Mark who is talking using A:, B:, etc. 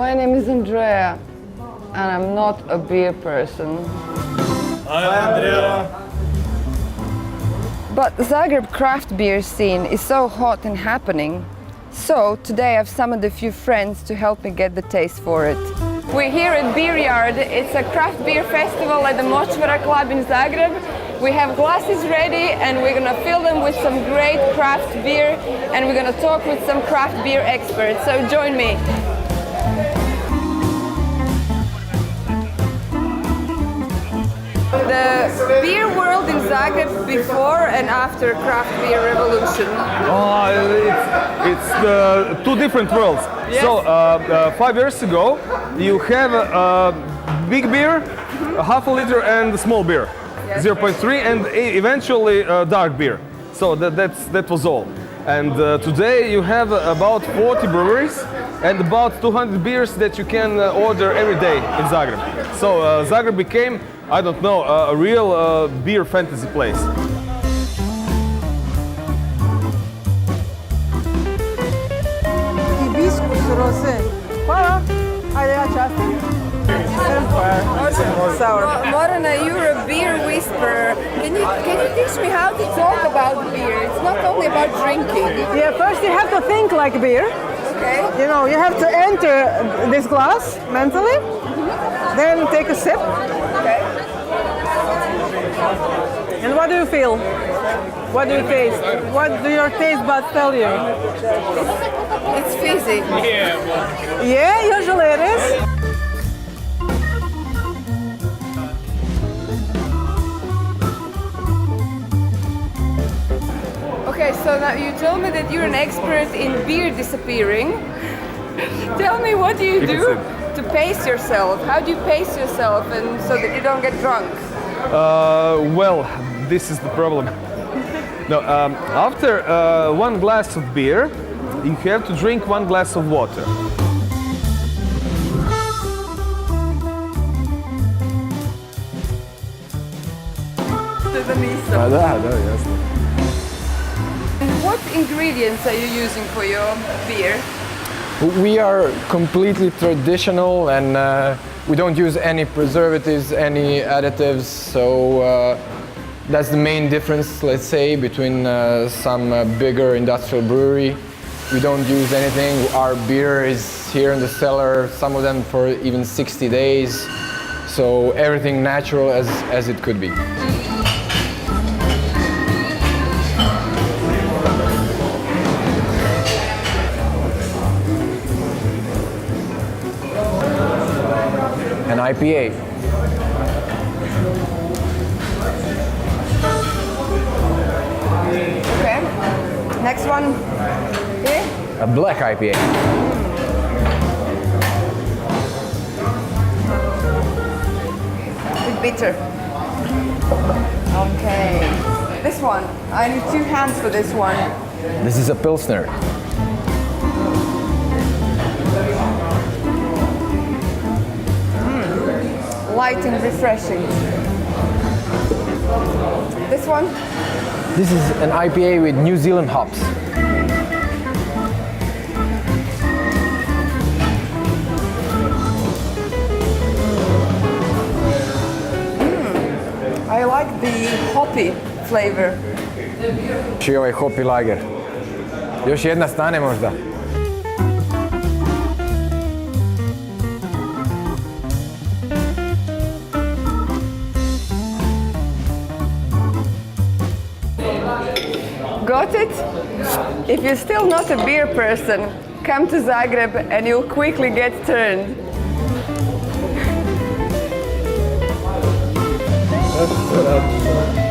A: My name is Andrea, and I'm not a beer person.
B: Hi, Andrea.
A: But the Zagreb craft beer scene is so hot and happening. So today I've summoned a few friends to help me get the taste for it. We're here at Beer Yard. It's a craft beer festival at the Močvara Club in Zagreb. We have glasses ready and we're gonna fill them with some great craft beer, and we're gonna talk with some craft beer experts. So join me. The beer world in Zagreb before and after craft beer revolution.
B: It's two different worlds.
A: Yes.
B: So 5 years ago, you have a big beer, a half a liter, and small beer,
A: Yes.
B: 0.3, and eventually dark beer. So that was all. And today you have about 40 breweries and about 200 beers that you can order every day in Zagreb. So Zagreb became, I don't know, a real beer fantasy place.
C: Hibiscus rosé. Hvala. Ajde, ja častim. Sour.
A: Morana, you're a beer whisperer. Can you teach me how to talk about beer? It's not only about drinking.
C: Yeah, first you have to think like beer.
A: Okay.
C: You know, you have to enter this glass mentally, then take a sip.
A: Okay.
C: And what do you feel? What do you taste? What do your taste buds tell you?
A: It's fizzy.
C: Yeah, usually it is.
A: Okay, so now you told me that you're an expert in beer disappearing. Tell me, what do you do to pace yourself? How do you pace yourself and so that you don't get drunk?
B: Well, this is the problem. No, after one glass of beer, you have to drink 1 glass of water. Da, jasno.
A: What ingredients are you using for your beer?
D: We are completely traditional, and we don't use any preservatives, any additives, so that's the main difference, let's say, between some bigger industrial brewery. We don't use anything. Our beer is here in the cellar, some of them for even 60 days, so everything natural as it could be. An IPA.
A: Okay. Next one. Here.
D: A black IPA.
A: Bit bitter. Okay. This one. I need 2 hands for this one.
D: This is a Pilsner.
A: Light and refreshing. This one.
D: This is an IPA with New Zealand hops.
A: I like the hoppy flavor.
D: I ovaj hopi lager. Još jedna stane možda.
A: Got it? If you're still not a beer person, come to Zagreb and you'll quickly get turned.
B: That's